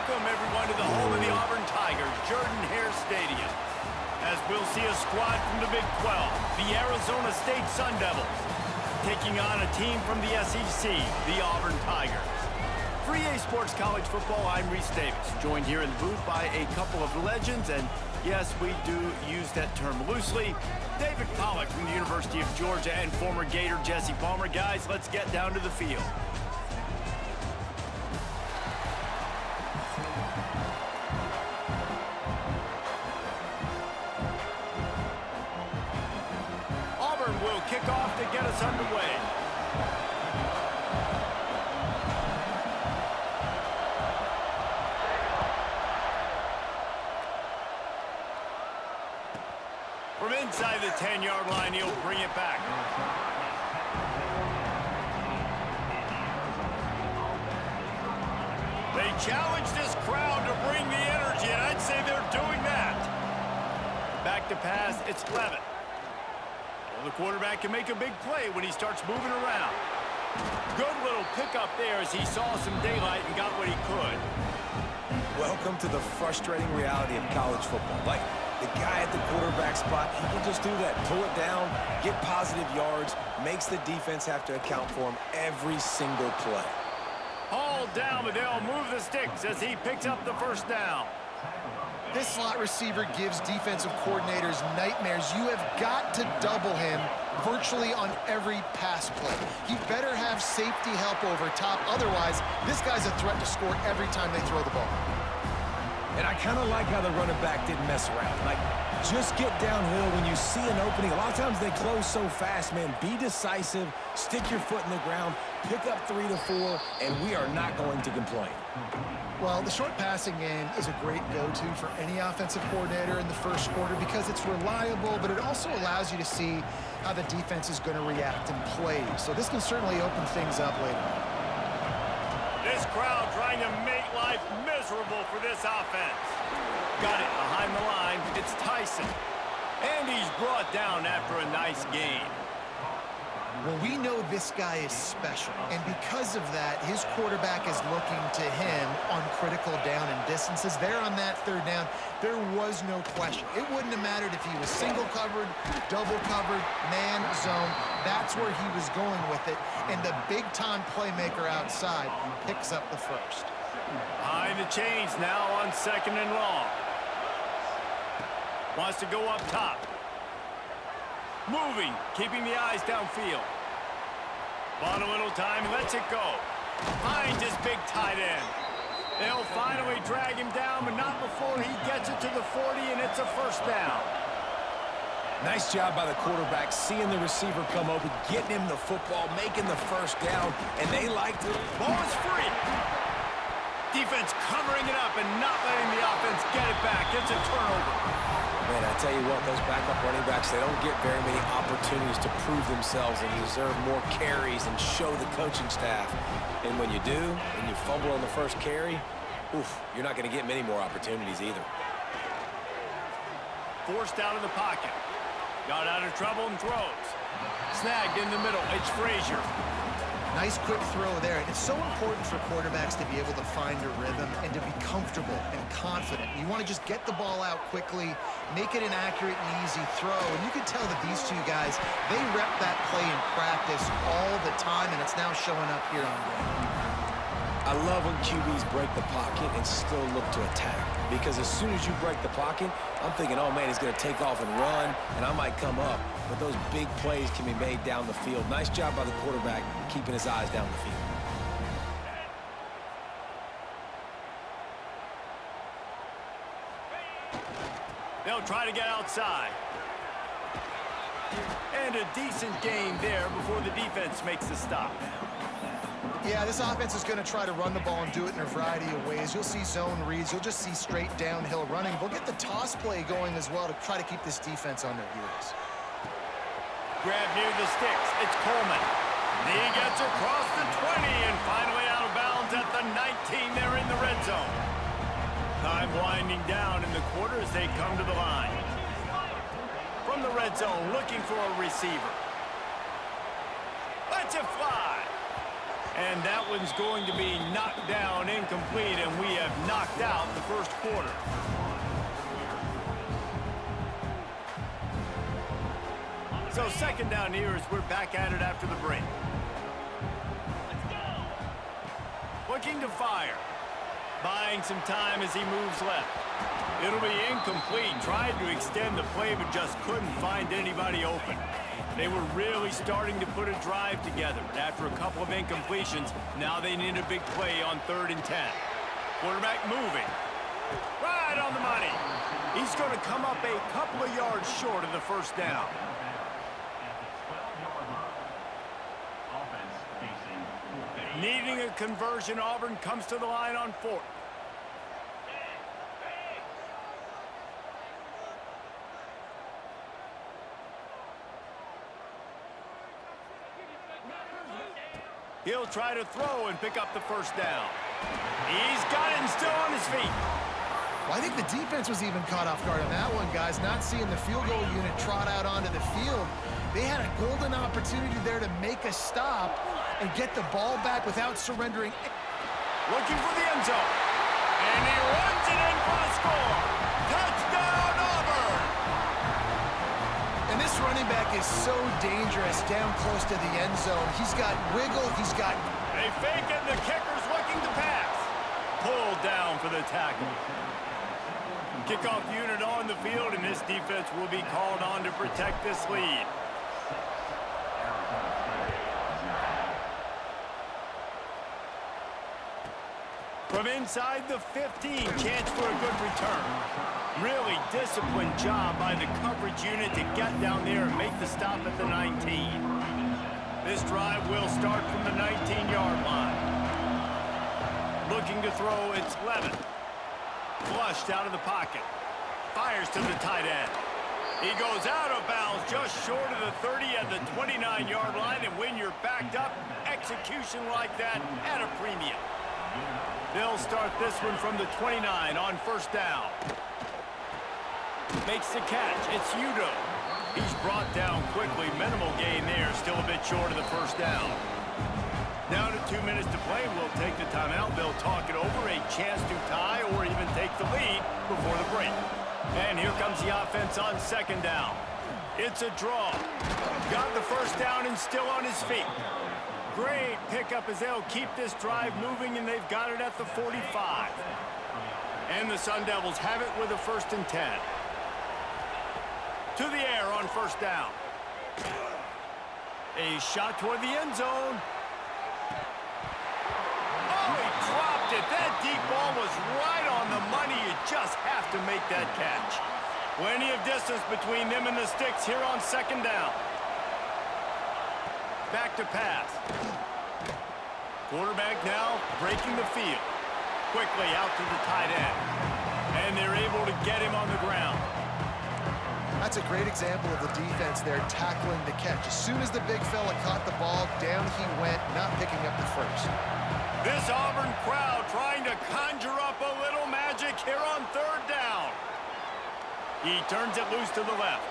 Welcome, everyone, to the home of the Auburn Tigers, Jordan-Hare Stadium. As we'll see a squad from the Big 12, the Arizona State Sun Devils, taking on a team from the SEC, the Auburn Tigers. For EA Sports College Football, I'm Reese Davis, joined here in the booth by a couple of legends, and yes, we do use that term loosely. David Pollack from the University of Georgia and former Gator Jesse Palmer. Guys, let's get down to the field. Auburn will kick off to get us underway. From inside the 10-yard line, he'll bring it back. They challenge this crowd to bring the energy, and I'd say they're doing that. Back to pass, it's Levitt. Well, the quarterback can make a big play when he starts moving around. Good little pickup there as he saw some daylight and got what he could. Welcome to the frustrating reality of college football. Like, the guy at the quarterback spot, he can just do that. Pull it down, get positive yards, makes the defense have to account for him every single play. Hauled down, but they'll move the sticks as he picks up the first down. This slot receiver gives defensive coordinators nightmares. You have got to double him virtually on every pass play. He better have safety help over top. Otherwise, this guy's a threat to score every time they throw the ball. And I kind of like how the running back didn't mess around. Like, just get downhill when you see an opening. A lot of times they close so fast, man. Be decisive, stick your foot in the ground, pick up 3 to 4, and we are not going to complain. Well, the short passing game is a great go-to for any offensive coordinator in the first quarter because it's reliable, but it also allows you to see how the defense is going to react and play. So this can certainly open things up later on. This crowd trying to make life miserable for this offense. Got it behind the line. It's Tyson. And he's brought down after a nice gain. Well, we know this guy is special, and because of that, his quarterback is looking to him on critical down and distances. There on that third down, there was no question. It wouldn't have mattered if he was single covered, double covered, man, zone. That's where he was going with it, and the big-time playmaker outside picks up the first. Behind the chains now on 2nd and long. Wants to go up top. Moving, keeping the eyes downfield. Bought a little time, lets it go. Finds his big tight end. They'll finally drag him down, but not before he gets it to the 40, and it's a first down. Nice job by the quarterback, seeing the receiver come open, getting him the football, making the first down, and they liked it. Ball is free. Defense covering it up and not letting the offense get it back. It's a turnover. Man, I tell you what, those backup running backs, they don't get very many opportunities to prove themselves and deserve more carries and show the coaching staff. And when you do, and you fumble on the first carry, oof, you're not going to get many more opportunities either. Forced out of the pocket. Got out of trouble and throws. Snagged in the middle. It's Frazier. Nice quick throw there. And it's so important for quarterbacks to be able to find a rhythm and to be comfortable and confident. You want to just get the ball out quickly, make it an accurate and easy throw. And you can tell that these two guys, they rep that play in practice all the time, and it's now showing up here on game. I love when QBs break the pocket and still look to attack. Because as soon as you break the pocket, I'm thinking, oh, man, he's going to take off and run, and I might come up. But those big plays can be made down the field. Nice job by the quarterback keeping his eyes down the field. They'll try to get outside. And a decent gain there before the defense makes the stop. Yeah, this offense is going to try to run the ball and do it in a variety of ways. You'll see zone reads. You'll just see straight downhill running. We'll get the toss play going as well to try to keep this defense on their heels. Grab near the sticks. It's Coleman. He gets across the 20 and finally out of bounds at the 19 there in the red zone. Time winding down in the quarter as they come to the line. From the red zone, looking for a receiver. Lets it fly. And that one's going to be knocked down incomplete, and we have knocked out the first quarter. So second down here as we're back at it after the break. Looking to fire. Buying some time as he moves left. It'll be incomplete. Tried to extend the play, but just couldn't find anybody open. They were really starting to put a drive together. But after a couple of incompletions, now they need a big play on 3rd and 10. Quarterback moving. Right on the money. He's going to come up a couple of yards short of the first down. Needing a conversion, Auburn comes to the line on 4th. He'll try to throw and pick up the first down. He's got it and still on his feet. Well, I think the defense was even caught off guard on that one, guys. Not seeing the field goal unit trot out onto the field. They had a golden opportunity there to make a stop and get the ball back without surrendering. Looking for the end zone. And he runs it in for the score. Touchdown, Auburn! And this running back is so dangerous down close to the end zone. He's got wiggle. He's got... They fake it, and the kicker's looking to pass. Pulled down for the tackle. Kickoff unit on the field, and this defense will be called on to protect this lead. From inside the 15, chance for a good return. Really disciplined job by the coverage unit to get down there and make the stop at the 19. This drive will start from the 19-yard line. Looking to throw, it's Levin. Flushed out of the pocket. Fires to the tight end. He goes out of bounds just short of the 30 at the 29-yard line, and when you're backed up, execution like that at a premium. They'll start this one from the 29 on first down. Makes the catch. It's Udo. He's brought down quickly. Minimal gain there. Still a bit short of the first down. Down to 2 minutes to play. We'll take the timeout. They'll talk it over. A chance to tie or even take the lead before the break. And here comes the offense on second down. It's a draw. Got the first down and still on his feet. Great pickup as they'll keep this drive moving, and they've got it at the 45. And the Sun Devils have it with a 1st and 10. To the air on first down. A shot toward the end zone. Oh, he dropped it. That deep ball was right on the money. You just have to make that catch. Plenty of distance between them and the sticks here on second down. Back to pass. Quarterback now breaking the field. Quickly out to the tight end. And they're able to get him on the ground. That's a great example of the defense there tackling the catch. As soon as the big fella caught the ball, down he went, not picking up the first. This Auburn crowd trying to conjure up a little magic here on third down. He turns it loose to the left.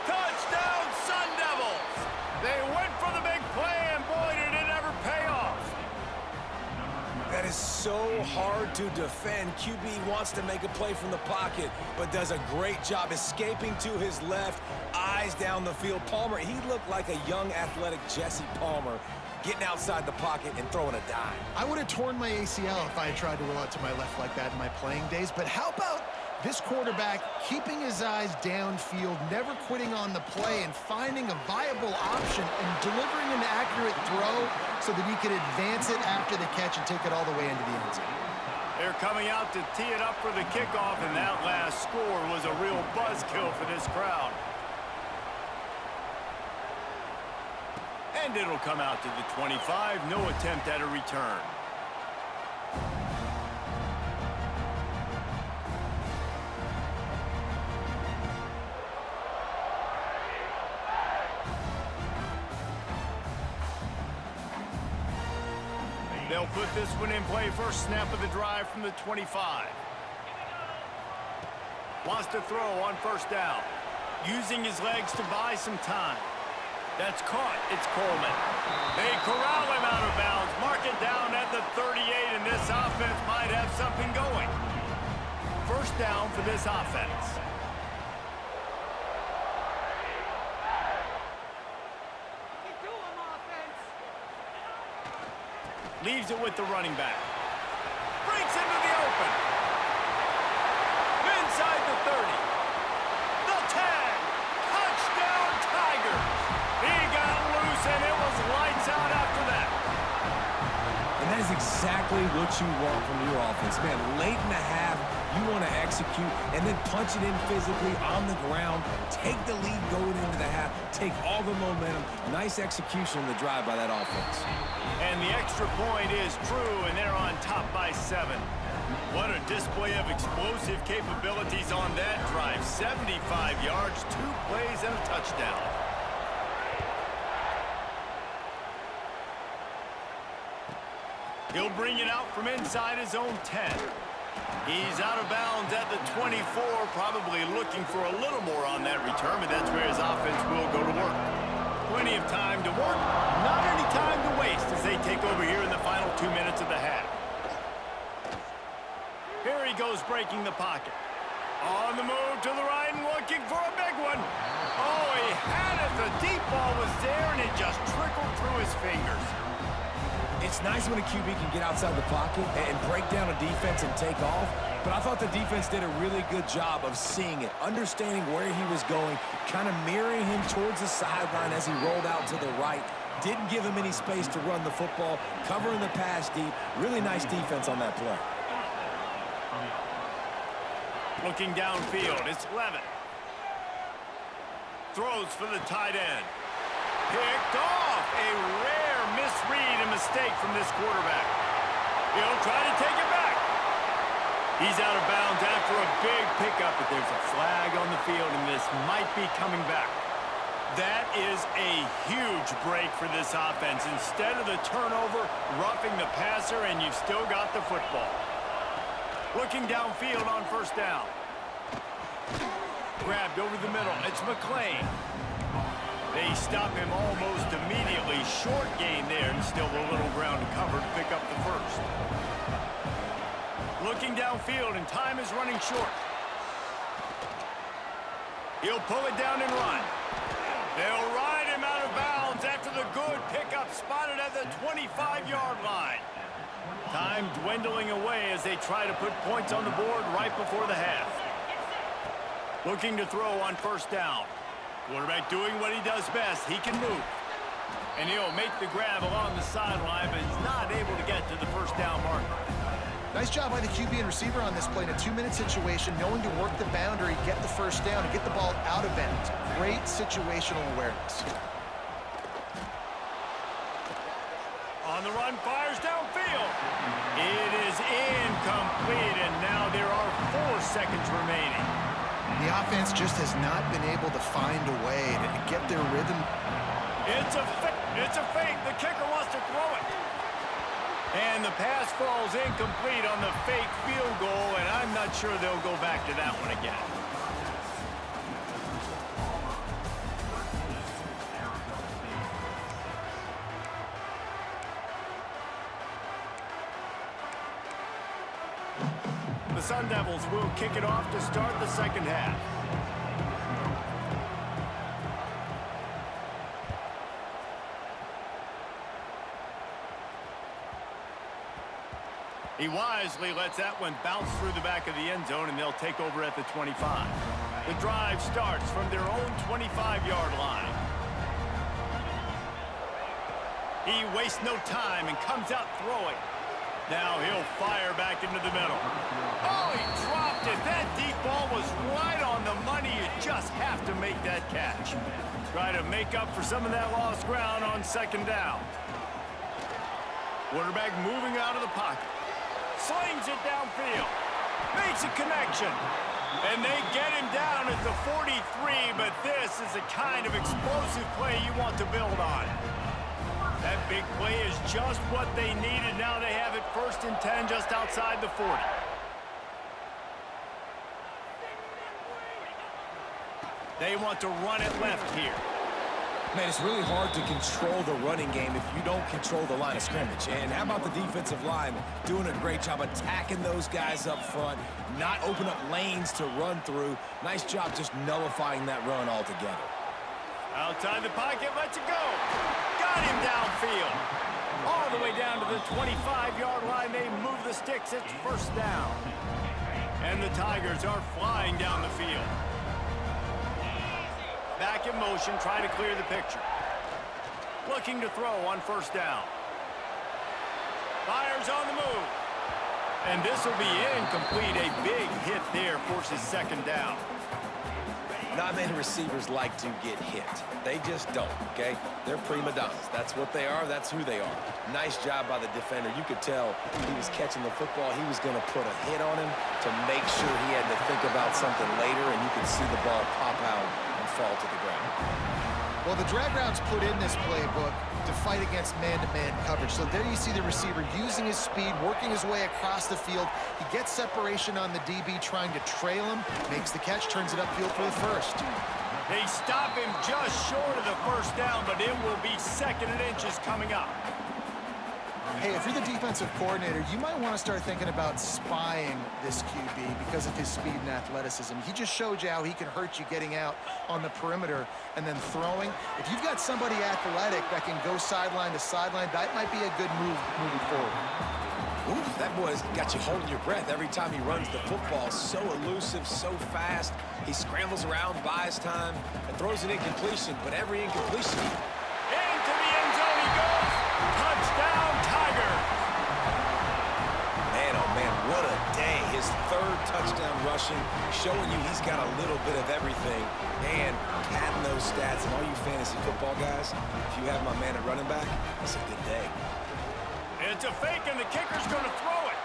Touchdown, Sun Devils! They went for the big play, and boy, did it ever pay off. That is so hard to defend. QB wants to make a play from the pocket, but does a great job escaping to his left, eyes down the field. Palmer, he looked like a young, athletic Jesse Palmer, getting outside the pocket and throwing a dime. I would have torn my ACL if I had tried to roll out to my left like that in my playing days, but how about this quarterback keeping his eyes downfield, never quitting on the play, and finding a viable option and delivering an accurate throw so that he could advance it after the catch and take it all the way into the end zone. They're coming out to tee it up for the kickoff, and that last score was a real buzzkill for this crowd. And it'll come out to the 25. No attempt at a return. They'll put this one in play. First snap of the drive from the 25. Wants to throw on first down. Using his legs to buy some time. That's caught. It's Coleman. They corral him out of bounds. down for this offense. Leaves it with the running back. Breaks into the open. Inside the 30. The tag. Touchdown, Tigers. He got loose, and it was lights out after that. And that is exactly what you want from your offense. Man, late in the half, you want to execute and then punch it in physically on the ground, take the lead going into the half, take all the momentum. Nice execution in the drive by that offense. And the extra point is true, and they're on top by 7. What a display of explosive capabilities on that drive. 75 yards, 2 plays, and a touchdown. He'll bring it out from inside his own 10. He's out of bounds at the 24, probably looking for a little more on that return, but that's where his offense will go to work. Plenty of time to work, not any time to waste as they take over here in the final 2 minutes of the half. Here he goes breaking the pocket. On the move to the right and looking for a big one. Oh, he had it. The deep ball was there, and it just trickled through his fingers. It's nice when a QB can get outside the pocket and break down a defense and take off, but I thought the defense did a really good job of seeing it, understanding where he was going, kind of mirroring him towards the sideline as he rolled out to the right. Didn't give him any space to run the football, covering the pass deep. Really nice defense on that play. Looking downfield, it's Levitt. Throws for the tight end. Picked off. A rare misread and mistake from this quarterback. He'll try to take it back. He's out of bounds after a big pickup, but there's a flag on the field, and this might be coming back. That is a huge break for this offense. Instead of the turnover, roughing the passer, and you've still got the football. Looking downfield on first down. Grabbed over the middle. It's McClain. They stop him almost immediately. Short gain there, and still a little ground to cover to pick up the first. Looking downfield, and time is running short. He'll pull it down and run. They'll ride him out of bounds after the good pickup spotted at the 25-yard line. Time dwindling away as they try to put points on the board right before the half. Looking to throw on first down. Quarterback doing what he does best. He can move. And he'll make the grab along the sideline, but he's not able to get to the first down marker. Nice job by the QB and receiver on this play in a 2-minute situation, knowing to work the boundary, get the first down, and get the ball out of bounds. Great situational awareness. On the run, fires downfield. It is incomplete, and now there are 4 seconds remaining. The offense just has not been able to find a way to get their rhythm. It's a fake. The kicker wants to throw it. And the pass falls incomplete on the fake field goal, and I'm not sure they'll go back to that one again. The Sun Devils will kick it off to start the second half. He wisely lets that one bounce through the back of the end zone, and they'll take over at the 25. The drive starts from their own 25-yard line. He wastes no time and comes out throwing. Now he'll fire back into the middle. Oh, he dropped it. That deep ball was right on the money. You just have to make that catch. Try to make up for some of that lost ground on second down. Quarterback moving out of the pocket. Slings it downfield. Makes a connection. And they get him down at the 43, but this is the kind of explosive play you want to build on. That big play is just what they needed. Now they have it 1st and 10 just outside the 40. They want to run it left here. Man, it's really hard to control the running game if you don't control the line of scrimmage. And how about the defensive line doing a great job attacking those guys up front, not open up lanes to run through. Nice job just nullifying that run altogether. Outside the pocket, lets it go. Got him downfield. All the way down to the 25-yard line. They move the sticks. It's first down. And the Tigers are flying down the field. Back in motion, trying to clear the picture. Looking to throw on first down. Fires on the move. And this will be incomplete. A big hit there forces second down. Not many receivers like to get hit. They just don't, okay? They're prima donnas. That's what they are. That's who they are. Nice job by the defender. You could tell he was catching the football. He was going to put a hit on him to make sure he had to think about something later, and you could see the ball pop out and fall to the ground. Well, the drag routes put in this playbook to fight against man-to-man coverage. So there you see the receiver using his speed, working his way across the field. He gets separation on the DB trying to trail him, makes the catch, turns it upfield for the first. They stop him just short of the first down, but it will be second and inches coming up. Hey, if you're the defensive coordinator, you might want to start thinking about spying this QB because of his speed and athleticism. He just showed you how he can hurt you getting out on the perimeter and then throwing. If you've got somebody athletic that can go sideline to sideline, that might be a good move moving forward. Ooh, that boy's got you holding your breath every time he runs the football. So elusive, so fast. He scrambles around, buys time, and throws an incompletion, but every incompletion... Into the end zone he goes. Touchdown, Tigers. Man, oh man, what a day. His third touchdown rushing, showing you he's got a little bit of everything. And padding those stats, and all you fantasy football guys, if you have my man at running back, it's a good day. It's a fake, and the kicker's going to throw it.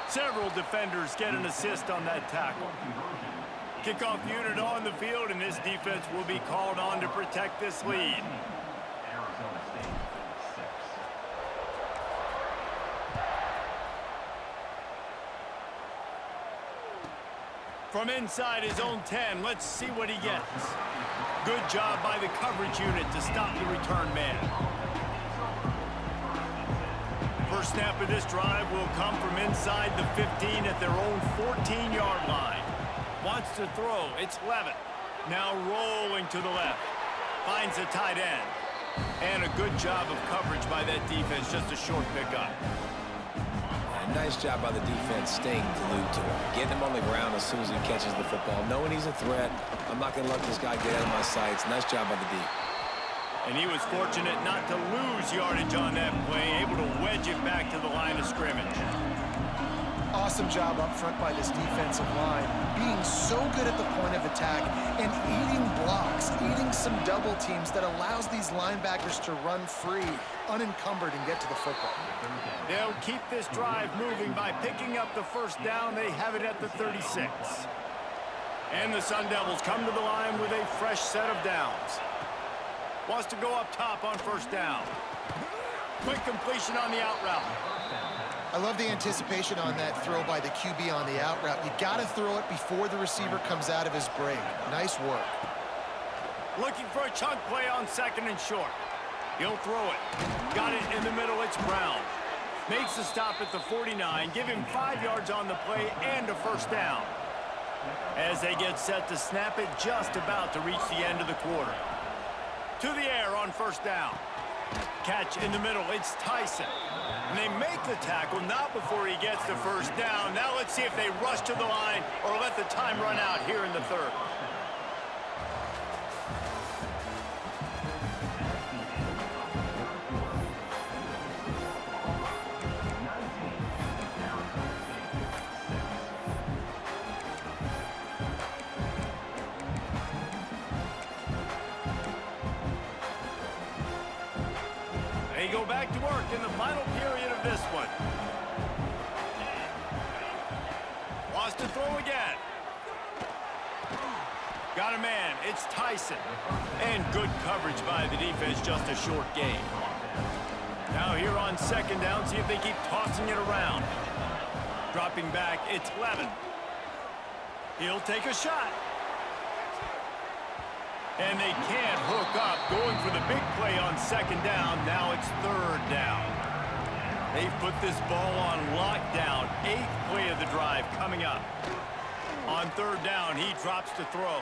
Several defenders get an assist on that tackle. Kickoff unit on the field, and this defense will be called on to protect this lead. From inside his own 10, let's see what he gets. Good job by the coverage unit to stop the return man. First snap of this drive will come from inside the 15 at their own 14-yard line. Wants to throw. It's Levitt. Now rolling to the left. Finds a tight end. And a good job of coverage by that defense. Just a short pickup. Nice job by the defense staying glued to him. Getting him on the ground as soon as he catches the football. Knowing he's a threat. I'm not going to let this guy get out of my sights. Nice job by the D. And he was fortunate not to lose yardage on that play. Able to wedge it back to the line of scrimmage. Awesome job up front by this defensive line, being so good at the point of attack and eating blocks, eating some double teams that allows these linebackers to run free, unencumbered, and get to the football. They'll keep this drive moving by picking up the first down. They have it at the 36. And the Sun Devils come to the line with a fresh set of downs. Wants to go up top on first down. Quick completion on the out route. I love the anticipation on that throw by the QB on the out route. You got to throw it before the receiver comes out of his break. Nice work. Looking for a chunk play on second and short. He'll throw it. Got it in the middle. It's Brown. Makes the stop at the 49. Give him 5 yards on the play and a first down. As they get set to snap it, just about to reach the end of the quarter. To the air on first down. Catch in the middle. It's Tyson. And they make the tackle, not before he gets the first down. Now let's see if they rush to the line or let the time run out here in the third. They go back to work in the final period of this one. Wants to throw again. Got a man. It's Tyson. And good coverage by the defense. Just a short gain. Now here on second down, see if they keep tossing it around. Dropping back, it's Levin. He'll take a shot. And they can't hook up, going for the big play on second down. Now it's third down. They've put this ball on lockdown. 8th play of the drive coming up. On third down, he drops to throw.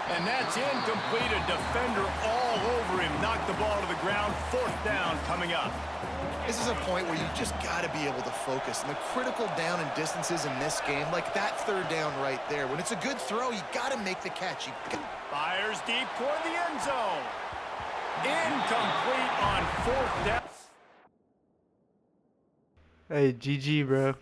And that's incomplete. A defender all over him. Knocked the ball to the ground. 4th down coming up. This is a point where you just got to be able to focus. And the critical down and distances in this game, like that third down right there. When it's a good throw, you got to make the catch. Fires deep toward the end zone. Incomplete on 4th down. Hey, GG, bro.